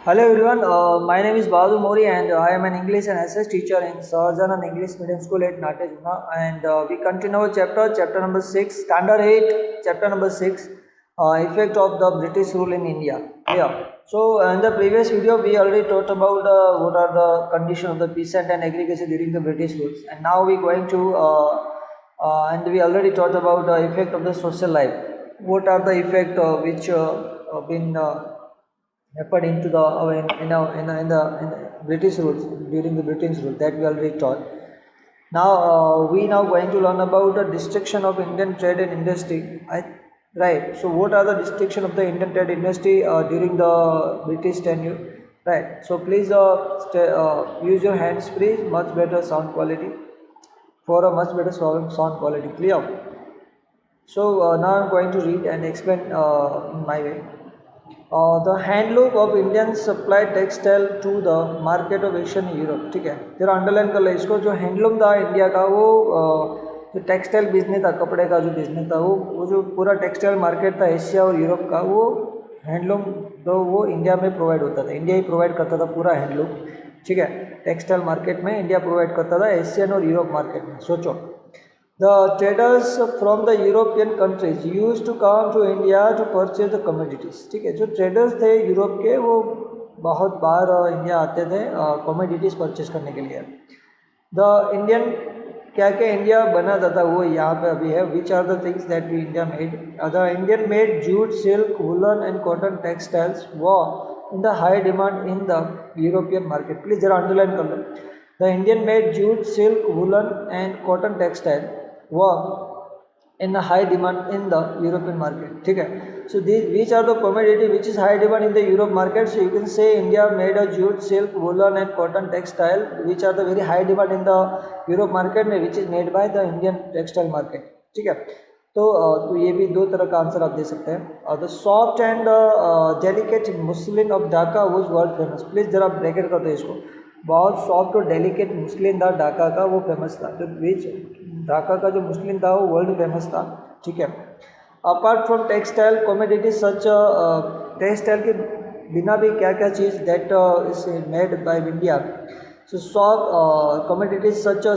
Hello everyone, my name is Bahadur Mori and I am an English and SS teacher in Sahajanan English Medium School at Natejuna, and we continue our chapter number 6, Standard 8, chapter number 6, Effect of the British Rule in India. Yeah. So in the previous video we already talked about what are the conditions of the peasant and agriculture during the British rules, and now we going to and we already talked about the effect of the social life. What are the effect which been happened into the in the British rules during the British rule that we already taught. Now we now going to learn about the destruction of Indian trade and industry. Right. So what are the destruction of the Indian trade industry during the British tenure? Right. So please use your hands free, much better sound quality for a much better sound quality. Clear. So now I'm going to read and explain in my way. The handloom of Indian supply textile to the market of Asian Europe. ठीक है, जरा underline कर ले इसको. जो handloom था India का वो जो टेक्सटाइल बिजनेस था, कपड़े का जो बिजनेस था वो जो पूरा टेक्सटाइल मार्केट था एशिया और यूरोप का, वो हैंडलूम तो वो इंडिया में प्रोवाइड होता था. इंडिया ही प्रोवाइड करता था पूरा हैंडलूम. ठीक है, टेक्सटाइल मार्केट में इंडिया प्रोवाइड करता था एशियन और यूरोप मार्केट में. सोचो, the traders from the European countries used to come to India to purchase the commodities. ठीक है, जो ट्रेडर्स थे यूरोप के वो बहुत बार इंडिया आते थे कमोडिटीज़ परचेज करने के लिए. द इंडियन क्या क्या इंडिया बनाता था वो यहाँ पे अभी है. Which are the things that we India made. The Indian made jute, silk, woollen and cotton textiles were in the high demand in the European market. Please जरा अंडरलाइन कर लो. The Indian made jute, silk, woollen and cotton textile were in a high demand in the European market. ठीक है, so these which are the commodity which is high demand in the Europe market. So you can say India made a jute, silk, woolen and cotton textile which are the very high demand in the Europe market which is made by the Indian textile market. ठीक है, तो ये भी दो तरह का answer आप दे सकते हैं. The soft and delicate muslin of Dhaka was world famous. Please जरा ब्रैकेट कर दो इसको. बहुत सॉफ्ट और डेलिकेट मुस्लिन था ढाका का, वो फेमस था. जो विच ढाका का जो मुस्लिम था वो वर्ल्ड फेमस था. ठीक है, apart from textile commodity such textile के बिना भी क्या क्या चीज़ that is made by India. So soft commodities such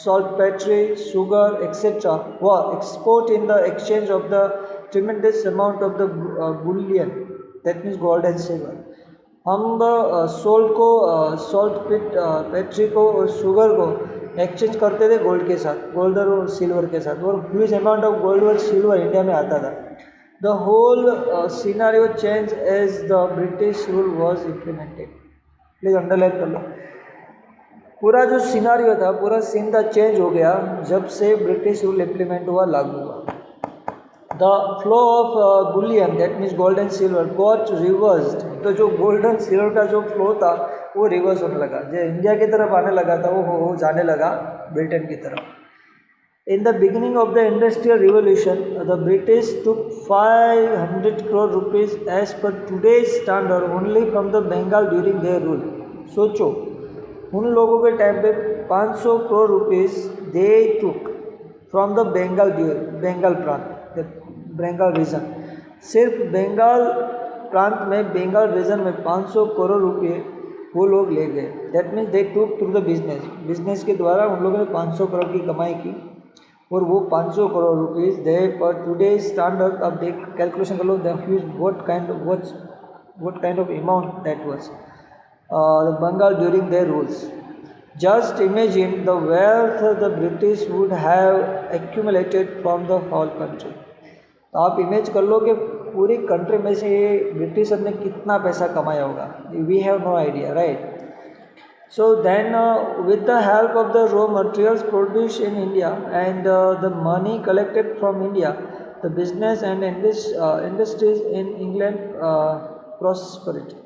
salt, battery, sugar, etc. were export in the exchange of the tremendous amount of the bullion, that means gold and silver. हम salt petri को और sugar को exchange करते थे gold के साथ, gold और silver के साथ, और ह्यूज अमाउंट ऑफ गोल्ड और सिल्वर इंडिया में आता था. The whole scenario change as the British rule was implemented. Please underline कर लो. पूरा जो सिनारियो था, पूरा सीन था चेंज हो गया जब से ब्रिटिश रूल इम्प्लीमेंट हुआ, लागू हुआ. The flow of Boolean that means gold and silver got reversed. तो जो गोल्ड एंड सिल्वर का जो फ्लो था वो रिवर्स होने लगा. जो इंडिया की तरफ आने लगा था वो जाने लगा ब्रिटेन की तरफ. In the beginning of the industrial revolution the British took 500 crore rupees as per today's standard only from the Bengal during their rule. सोचो, उन लोगों के टाइम पे 500 crore rupees they took from the Bengal प्रांत, बंगाल रीजन. सिर्फ बंगाल प्रांत में, बंगाल रीजन में 500 करोड़ रुपये वो लोग ले गए. That means they took through the business के द्वारा उन लोगों ने 500 करोड़ की कमाई की. और वो 500 करोड़ रुपीज़ दे पर टुडे स्टैंडर्ड. अब देख कैलकुलेशन कर लो what kind of amount that was Bengal during their rules. Just imagine the wealth the British would have accumulated from the whole country. तो आप इमेज कर लो कि पूरी कंट्री में से ब्रिटिशर ने कितना पैसा कमाया होगा. We have no idea, right. So then with the help of the raw materials produce in India and the money collected from India, the business and industries in England prosperity.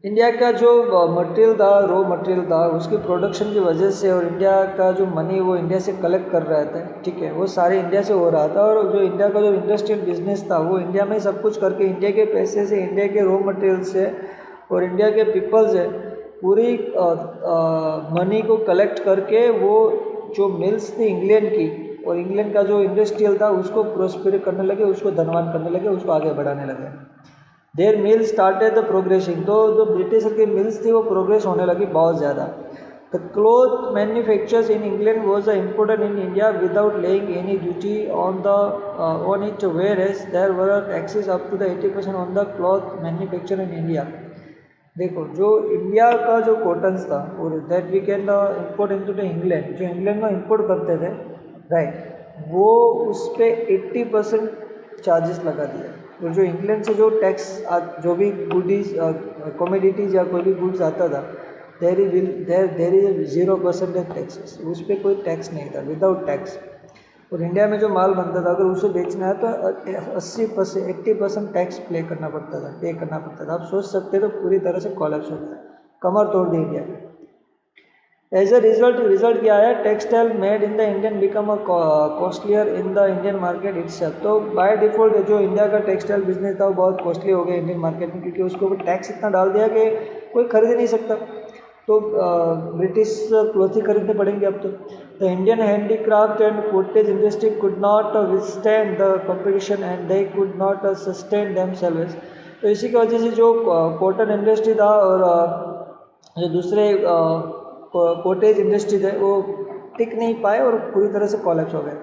India का जो material था, raw material था, उसकी production की वजह से और India का जो मनी वो इंडिया से कलेक्ट कर रहा था. ठीक है, वो सारे इंडिया से हो रहा था. और जो इंडिया का जो इंडस्ट्रियल बिजनेस था वो इंडिया में सब कुछ करके इंडिया के पैसे से, इंडिया के रॉ मटेरियल से और इंडिया के पीपल से पूरी मनी को कलेक्ट करके वो जो मिल्स थी इंग्लैंड की और इंग्लैंड का जो इंडस्ट्रियल था उसको प्रोस्पेर करने लगे, उसको धनवान करने लगे, उसको आगे बढ़ाने लगे. There mill started the progressing, तो जो ब्रिटिश की मिल्स थी वो प्रोग्रेस होने लगी बहुत ज़्यादा. The cloth manufactures in England was imported in India without laying any duty on the on it, whereas there were taxes up to the 80% on the cloth manufacture in India. देखो जो India का जो cottons था और that we can import into the England, जो England में import करते थे राइट, वो उस पर 80% चार्जेस लगा दिया. और जो इंग्लैंड से जो टैक्स जो भी गुडीज कॉमोडिटीज या कोई भी गुड्स आता था देर इज 0% टैक्सेस, उस पर कोई टैक्स नहीं था, विदाउट टैक्स. और इंडिया में जो माल बनता था अगर उसे बेचना है तो 80% 80% टैक्स पे करना पड़ता था. आप सोच सकते तो पूरी तरह से कॉलेप्स होता है, कमर तोड़ दी इंडिया में. एज अ रिजल्ट क्या है, textile made in the Indian become a costlier in the Indian market itself. तो बाय डिफॉल्ट जो इंडिया का टेक्सटाइल बिजनेस था वो बहुत कॉस्टली हो गया इंडियन मार्केट में, क्योंकि उसके ऊपर टैक्स इतना डाल दिया कि कोई खरीद नहीं सकता. तो ब्रिटिश क्लॉथ ही खरीदने पड़ेंगे अब तो. The Indian handicraft and cottage industry could not withstand the competition and they could not sustain themselves. तो इसी की वजह से जो कॉटन इंडस्ट्री था और जो दूसरे कॉटेज इंडस्ट्री थे वो टिक नहीं पाए और पूरी तरह से कॉलेप्स हो गए.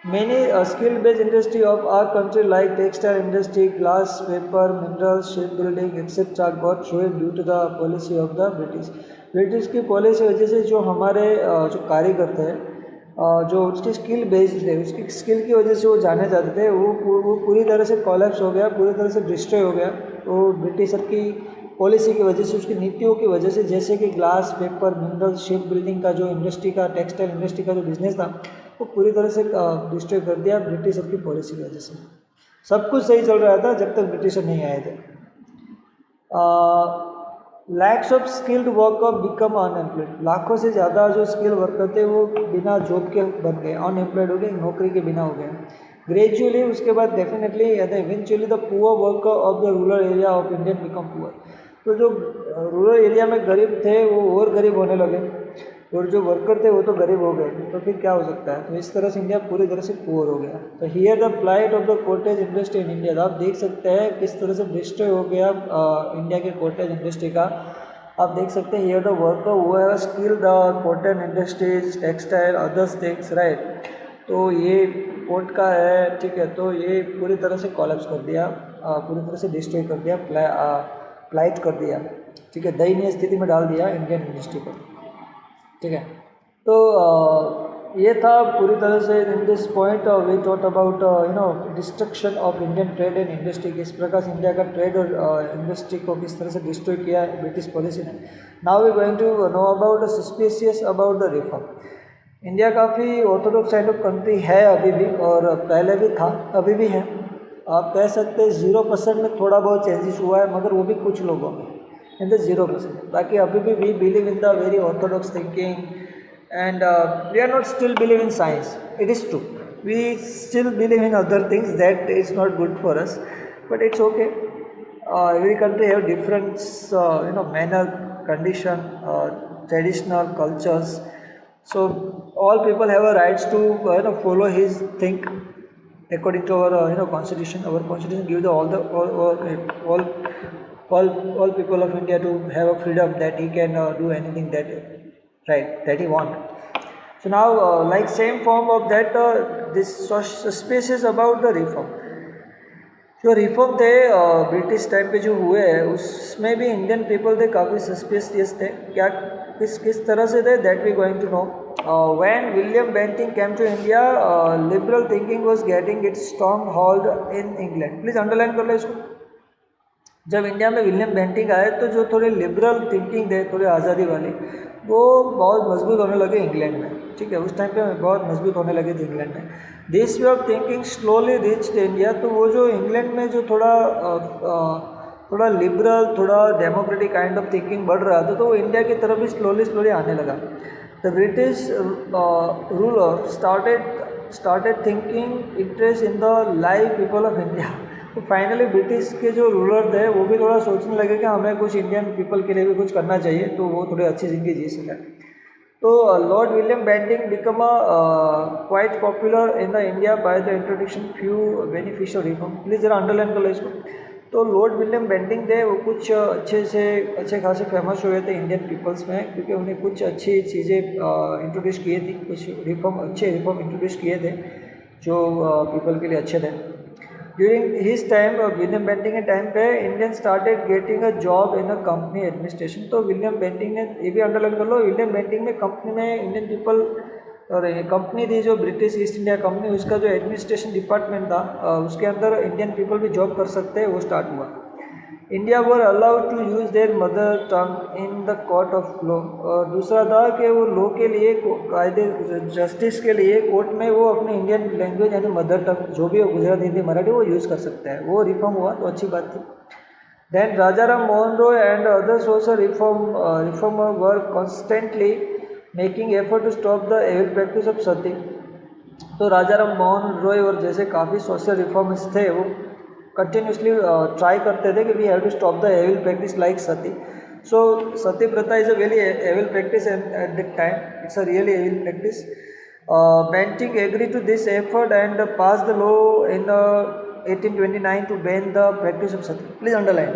Many skill based industry of our country like textile industry, glass, paper, minerals, ship building etcetera got ruined due to the policy of the British की पॉलिसी वजह से जो हमारे जो कारीगर थे जो उसके स्किल बेस्ड थे, उसकी स्किल की वजह से वो जाने जाते थे, वो पूरी तरह से कॉलेप्स हो गया, पूरी तरह से डिस्ट्रॉय हो गया. तो ब्रिटिशर की पॉलिसी की वजह से, उसकी नीतियों की वजह से, जैसे कि glass, paper, mineral, ship building का जो इंडस्ट्री का टेक्सटाइल इंडस्ट्री का जो बिजनेस था वो पूरी तरह से डिस्ट्रॉय कर दिया ब्रिटिशर की पॉलिसी की वजह से. सब कुछ सही चल रहा था जब तक ब्रिटिशर नहीं आए थे. Lakhs of skilled worker become unemployed. लाखों से ज़्यादा जो स्किल वर्कर थे वो बिना जॉब के बन गए, अनएम्प्लॉयड हो गए, नौकरी के बिना हो गए. ग्रेजुअली उसके बाद definitely eventually the poor worker of the rural area of Indian become poor. तो जो रूरल एरिया में गरीब थे वो और गरीब होने लगे और जो वर्कर थे वो तो गरीब हो गए. तो फिर क्या हो सकता है. तो इस तरह से इंडिया पूरी तरह से पुअर हो गया. तो here the plight of the cottage industry in India. आप देख सकते हैं किस तरह से डिस्ट्रॉय हो गया इंडिया के कॉटेज इंडस्ट्री का. आप देख सकते हैं here the worker who have skill the cotton industries, textile, others things right. तो ये कोट का है ठीक है. तो ये पूरी तरह से कॉलेप्स कर दिया, पूरी तरह से डिस्ट्रॉय कर दिया, प्लाइट कर दिया ठीक है, दयनीय स्थिति में डाल दिया इंडियन इंडस्ट्री को ठीक है. तो ये था पूरी तरह से. In this point we taught about destruction of Indian trade and industry. किस प्रकार से इंडिया का ट्रेड और इंडस्ट्री को किस तरह से डिस्ट्रॉय किया है ब्रिटिश पॉलिसी ने. Now we going to know about suspicious about the reform. India काफ़ी ऑर्थोडॉक्स काइंड ऑफ कंट्री है अभी भी, और पहले भी था, अभी भी है. आप कह सकते हैं 0% में थोड़ा बहुत चेंजेस हुआ है, मगर वो भी कुछ लोगों में, इन द 0%. बाकी अभी भी we believe in the very orthodox thinking and we are not still believe in science. It is true, we still believe in other things that is not good for us, but it's okay. Every country have different manner, condition, traditional cultures. So all people have a rights to follow his think according to our constitution. Our constitution gives all people of India to have a freedom that he can do anything that he want. So now like same form of that this space is about the reform. जो reform थे British time पे जो हुए उसमें भी Indian people थे काफ़ी suspicious थे. क्या किस तरह से थे that we going to know. When William Bentinck came to India liberal thinking was getting its strong hold in England. Please underline कर लो इसको. जब इंडिया में विलियम बेंटिंग आए तो जो थोड़े लिबरल थिंकिंग थे, थोड़े आज़ादी वाली, वो बहुत मजबूत होने लगे इंग्लैंड में ठीक है. उस टाइम पे बहुत मजबूत होने लगे थे इंग्लैंड में. This way of thinking slowly reached India. तो वो जो इंग्लैंड में जो थोड़ा लिबरल, थोड़ा डेमोक्रेटिक काइंड ऑफ थिंकिंग बढ़ रहा था, तो वो इंडिया की तरफ भी स्लोली आने लगा. The British ruler started thinking interest in the life people of India. तो फाइनली ब्रिटिश के जो रूलर थे वो भी थोड़ा सोचने लगे कि हमें कुछ इंडियन पीपल के लिए भी कुछ करना चाहिए, तो वो थोड़ी अच्छी ज़िंदगी जी सकें. तो lord William Bentinck become quite popular in the India by the introduction few beneficial reform. Please ज़रा अंडरलाइन कर लो इसको. तो लॉर्ड विलियम बेंटिंग थे वो कुछ अच्छे खासे फेमस हुए थे इंडियन पीपल्स में, क्योंकि उन्हें कुछ अच्छी चीज़ें इंट्रोड्यूस किए थी, कुछ अच्छे रिफॉर्म इंट्रोड्यूस किए थे जो पीपल के लिए अच्छे थे। During his time, William Bentinck के टाइम पे Indian started getting a job in a company administration. तो विलियम बेंटिंग ने, ये भी अंडरलाइन कर लो, विलियम बेंटिंग ने कंपनी में इंडियन पीपल, और कंपनी थी जो ब्रिटिश ईस्ट इंडिया कंपनी, उसका जो एडमिनिस्ट्रेशन डिपार्टमेंट था उसके अंदर इंडियन पीपल भी जॉब कर सकते हैं, वो स्टार्ट हुआ। India were allowed to use their mother tongue in the court of law. और दूसरा था कि वो लॉ के लिए, कायदे जस्टिस के लिए कोर्ट में वो अपने इंडियन लैंग्वेज यानी मदर टंग जो भी हो, गुजराती, हिंदी, मराठी, वो यूज़ कर सकते हैं। वो रिफॉर्म हुआ तो अच्छी बात थी। Then Rajaram Mohan Roy and other social reformer were constantly making effort to stop the evil practice of sati. तो राजाराम मोहन रॉय और जैसे काफ़ी सोशल रिफॉर्म्स थे वो कंटिन्यूसली ट्राई करते थे कि we have to stop the evil practice like sati. So sati प्रथा is a very evil practice at that time, it's a really evil practice. Bentinck agree to this effort and pass the law in 1829 to ban the practice of sati. Please underline.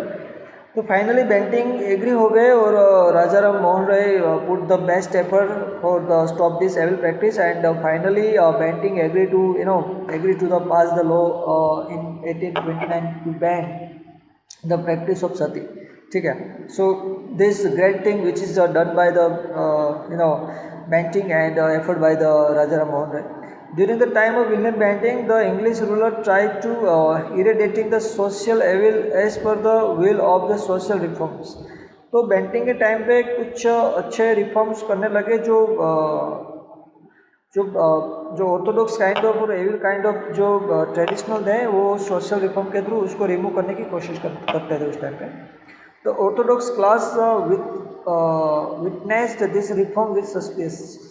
तो finally Bentinck agree हो गए और Rajaram Mohan Roy put the best effort for the stop this evil practice and finally Bentinck agree to the pass the law in 1829 to ban the practice of sati. ठीक है। So this great thing which is done by the Bentinck and effort by the Rajaram Mohan Roy. During the time of William Bentinck, the English ruler tried to eradicating the social evil as per the will of the social reforms. तो Bentinck के time पे कुछ अच्छे reforms करने लगे जो Orthodox kind of और evil kind of जो ट्रेडिशनल थे वो सोशल रिफॉर्म के थ्रू उसको रिमूव करने की कोशिश करते थे उस टाइम पे। तो Orthodox class witnessed this reform with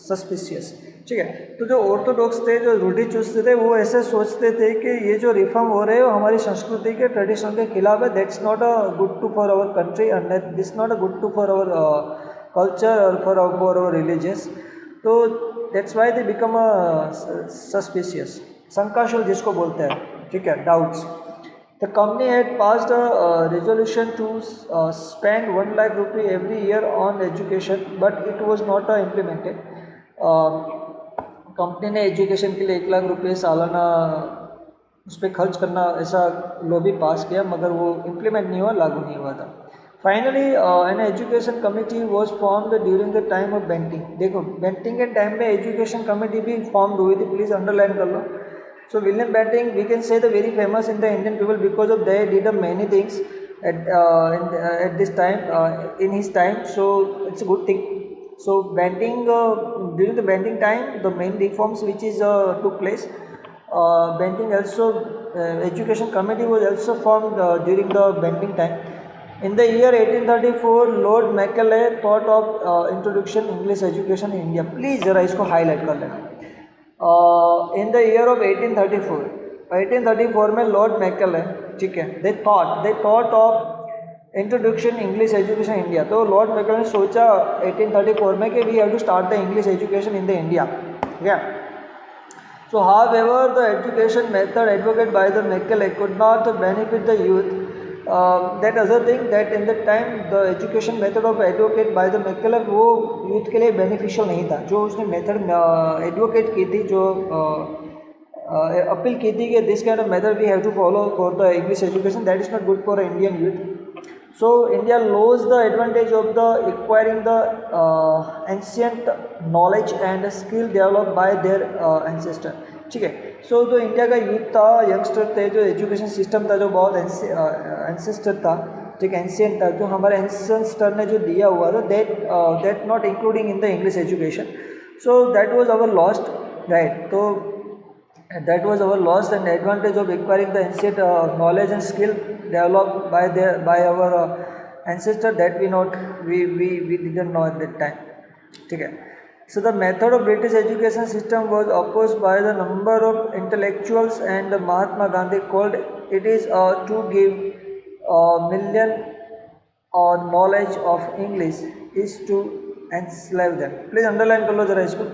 suspicious. ठीक है। तो जो ऑर्थोडॉक्स थे, जो रूढ़ी चुस्त थे, वो ऐसे सोचते थे कि ये जो रिफॉर्म हो रहे हैं वो हमारी संस्कृति के ट्रेडिशन के खिलाफ है। That's not a good to for our country and this not a good to for our culture और फॉर आवर रिलीजियस। तो that's why they become a suspicious, शंकाशुल जिसको बोलते हैं। ठीक है, doubts. The company had passed a resolution to spend 1 lakh rupee every year on education, but it was not implemented. Company ने education के लिए 1 लाख रुपये सालाना उस पर खर्च करना ऐसा लॉ भी पास किया, मगर वो इम्प्लीमेंट नहीं हुआ, लागू नहीं हुआ था। Finally an education committee was formed during the time of Bentinck. देखो बेंटिंग के टाइम में एजुकेशन कमेटी भी फॉर्म हुई थी, प्लीज़ अंडरलाइन कर लो। So William Bentinck, we can say the very famous in the Indian people because of they did many things at this time in his time. So it's a good thing. So Bentinck during the Bentinck time, the main reforms which is took place. Bentinck also education committee was also formed during the Bentinck time. In the year 1834, Lord Macaulay thought of introduction English education in India. Please जरा इसको highlight कर लेना। In the year of 1834 में Lord Macaulay, ठीक है, they thought of introduction English education India. तो lord Macaulay ने सोचा 1834 में कि we have to start the English education in the India. ठीक है। So however the education method advocate by the Macaulay could not benefit the youth. That other thing that in the time the education method of advocate by the Macaulay वो youth के लिए beneficial नहीं था। जो उसने method advocate की थी, जो अपील की थी कि this kind of method we have to follow for the English education, that is not good for Indian youth. So India loss the advantage of the acquiring the ancient knowledge and skill develop by their ancestor. ठीक है। सो जो India का youth था, youngster थे, जो education system था जो बहुत एंसेस्टर था, ठीक है, एंशियंट था, जो हमारे एंसेस्टर ने जो दिया हुआ था, that not including in the English education. So that was our lost, right. तो that was our loss and advantage of acquiring the ancient knowledge and skill developed by our ancestor that we didn't know at that time. ठीक है। So the method of British education system was opposed by the number of intellectuals and Mahatma Gandhi called it is to give million knowledge of English is to enslave them. Please underline कर लो जरा इसको।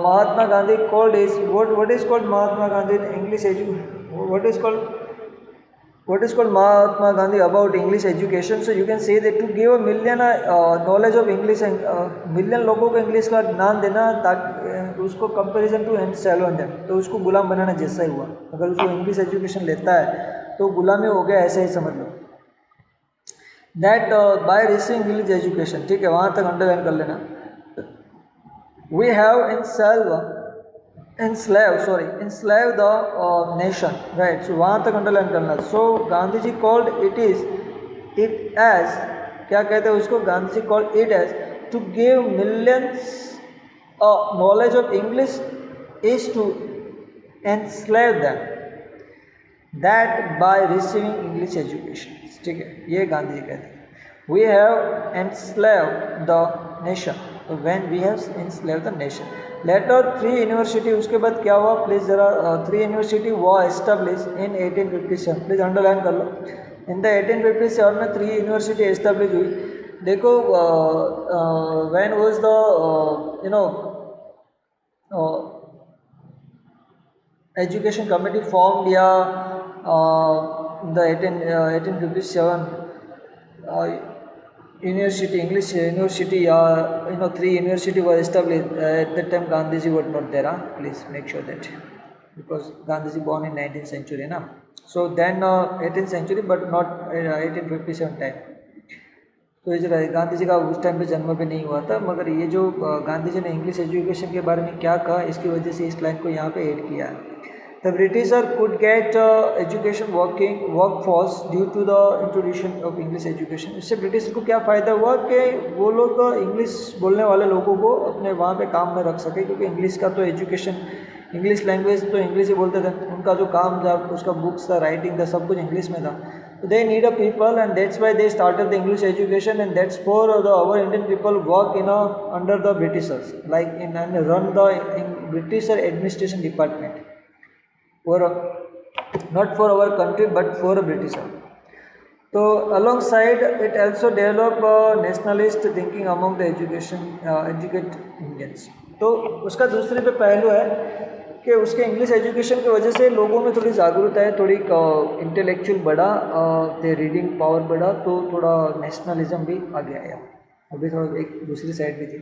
Mahatma Gandhi called is what is called Mahatma Gandhi in English education? What is called what is called Mahatma Gandhi about English education. So you can say that to give a million knowledge of English and million लोगों को English का ज्ञान देना ताकि उसको comparison to and seven तो उसको गुलाम बनाना जैसा ही हुआ. अगर उसको इंग्लिश एजुकेशन लेता है तो गुलामी हो गया, ऐसा ही समझ लो. That by receiving English education, ठीक है, वहाँ तक अंडरलाइन कर लेना. We have enslave the nation, right? So वहाँ तक अंडरलाइन करना. So Gandhi ji called it as, क्या कहते हैं उसको, Gandhi ji called it as to give millions knowledge of English is to enslave them, that by receiving English education. ठीक है, ये गांधी जी कहते हैं. We have enslaved the nation, when we have enslaved the nation. Later 3 university, उसके बाद क्या हुआ प्लीज़ ज़रा, 3 university was establish in 1857. Please underline कर लो. इन द 1857 में 3 यूनिवर्सिटी एस्टेब्लिश हुई. देखो when was the education committee form या the 1857 university, English university, 3 university was established. At that time Gandhiji was not there, please make sure that, because Gandhiji born in 19th century na, so then 18th century but not 1857 time. तो इस गांधी जी का उस time पे जन्म भी नहीं हुआ था, मगर ये जो गांधी जी ने इंग्लिश एजुकेशन के बारे में क्या कहा, इसकी वजह से इस लाइन को यहाँ पे ऐड किया है. The Britisher could get education workforce due to the introduction of English education. इससे ब्रिटिश को क्या फ़ायदा हुआ कि वो लोग इंग्लिश बोलने वाले लोगों को अपने वहाँ पे काम में रख सके, क्योंकि इंग्लिश का तो एजुकेशन, इंग्लिश लैंग्वेज तो इंग्लिश ही बोलते थे. उनका जो काम था, उसका बुक्स था, राइटिंग था, सब कुछ इंग्लिश में था. So they need a people, and that's why they started the English education, and that's for our Indian people work under the Britishers, like and run the British administration department. Not for our country but for a Britisher. So alongside it also develop nationalist thinking among the educated Indians. तो उसका दूसरे पे पहलू है कि उसके English education की वजह से लोगों में थोड़ी जागरूकता है, थोड़ी इंटेलेक्चुअल बढ़ा, रीडिंग पावर बढ़ा, तो थोड़ा नेशनलिज्म भी आ गया है. अभी थोड़ा एक दूसरी साइड भी थी.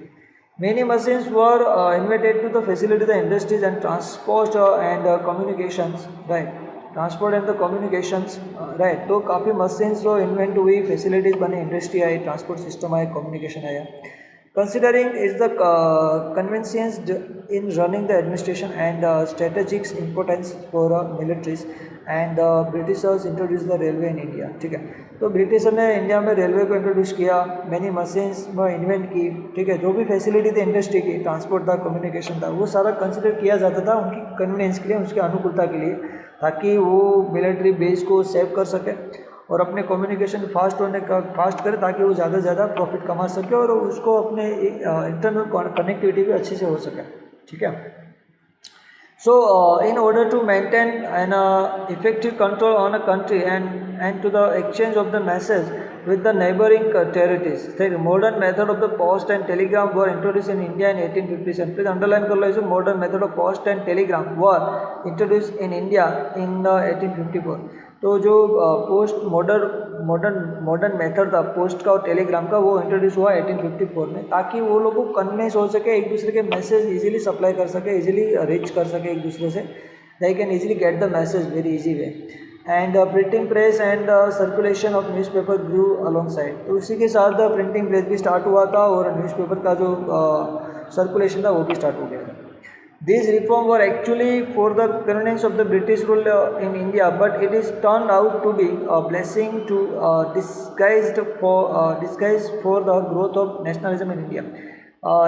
Many machines were invented to the facilitate the industries and transport and communications, right? Transport and the communications, right? तो काफ़ी machines जो invent हुई, facilities बने, industry आई, transport system आया, communication आया. Considering is the convenience in running the administration and strategic importance for militaries, and Britishers introduced the railway in India. ठीक है, तो ब्रिटिशर ने इंडिया में रेलवे को इंट्रोड्यूस किया, मैनी मशीन्स में इन्वेंट की. ठीक है, जो भी फैसिलिटी थी इंडस्ट्री की, ट्रांसपोर्ट था, कम्युनिकेशन था, वो सारा कंसिडर किया जाता था उनकी कन्वीनियंस के लिए, उसके अनुकूलता के लिए, ताकि वो मिलिट्री बेस को सेव कर सके और अपने कम्युनिकेशन फास्ट करे, ताकि वो ज़्यादा से ज़्यादा प्रॉफिट कमा सके और उसको अपने इंटरनल कनेक्टिविटी भी अच्छे से हो सके. ठीक है. So in order to maintain an effective control on a country and to the exchange of the message with the neighboring territories, the modern method of the post and telegram were introduced in India in 1857. Please underline कर लो इसे, modern method of post and telegram were introduced in India in 1854. तो जो post modern method था post का और Telegram का, वो introduce हुआ 1854 में, ताकि वो लोगों को कन्वेंस हो सके, एक दूसरे के मैसेज इजीली सप्लाई कर सके, इजीली रीच कर सके एक दूसरे से. They can easily get the message very easy way. And printing press and circulation of newspaper grew alongside. तो उसी के साथ प्रिंटिंग प्रेस भी स्टार्ट हुआ था और न्यूज़पेपर का जो सर्कुलेशन था वो भी स्टार्ट हो गया था. These reforms were actually for the convenience of the British rule in India, but it is turned out to be a blessing to disguised for the growth of nationalism in India.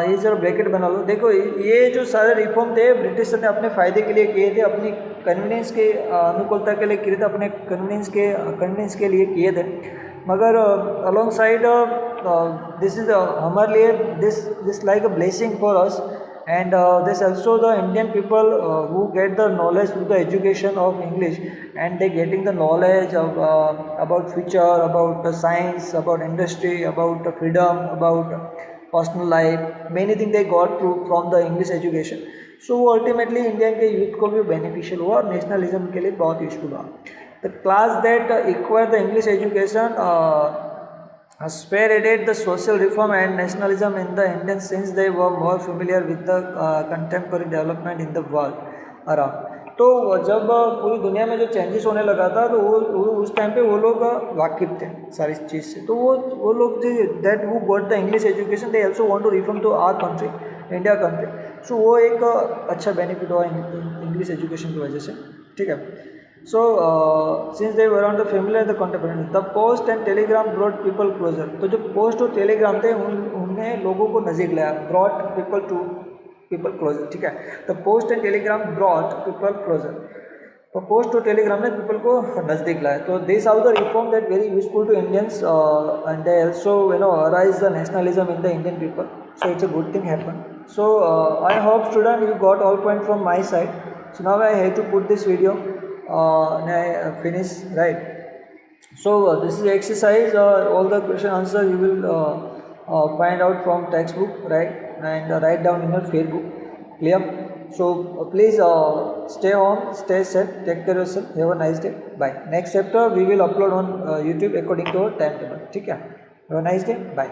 ये जरा bracket बना लो. देखो ये जो सारे reform थे British ने अपने फ़ायदे के लिए किए थे, अपनी कन्वीनियंस के अनुकूलता के लिए किए थे, अपने कन्वीनियंस के लिए किए थे, मगर अलॉन्ग साइड दिस इज हमारे लिए this like a blessing for us. And there's also the Indian people who get the knowledge through the education of English, and they getting the knowledge of about future, about science, about industry, about freedom, about personal life. Many things they got through from the English education. So ultimately Indian के youth को भी beneficial हुआ और nationalism के लिए बहुत useful हुआ. The class that acquired the English education spearheaded the social reform and nationalism in the Indian since they were more familiar with the contemporary development in the world around. तो जब पूरी दुनिया में जो चेंजेस होने लगा था तो वो उस टाइम पे वो लोग वाकिफ थे सारी चीज़ से, तो वो लोग जो दैट वो got the English education they also want to reform to our country, India country. So वो एक अच्छा बेनिफिट हुआ इंग्लिश एजुकेशन की वजह से. ठीक है. So, since they were on the familiar the contemporary, the post and telegram brought people closer. तो जो पोस्ट और टेलीग्राम थे उनने लोगों को नज़दीक लाया. brought people to people closer. ठीक है. The post and telegram brought people closer. तो पोस्ट और टेलीग्राम ने पीपल को नज़दीक लाया. तो this are the reform that very useful to Indians and they also arise the nationalism in the Indian people. So it's a good thing happened. So I hope student you got all point from my side. So now I have to put this video. And I finish, right? So this is exercise. All the question answer you will find out from textbook, right? And write down in your Facebook. Clear? So please stay home, stay safe, take care of yourself. Have a nice day. Bye. Next chapter we will upload on YouTube according to our timetable. ठीक है? Have a nice day. Bye.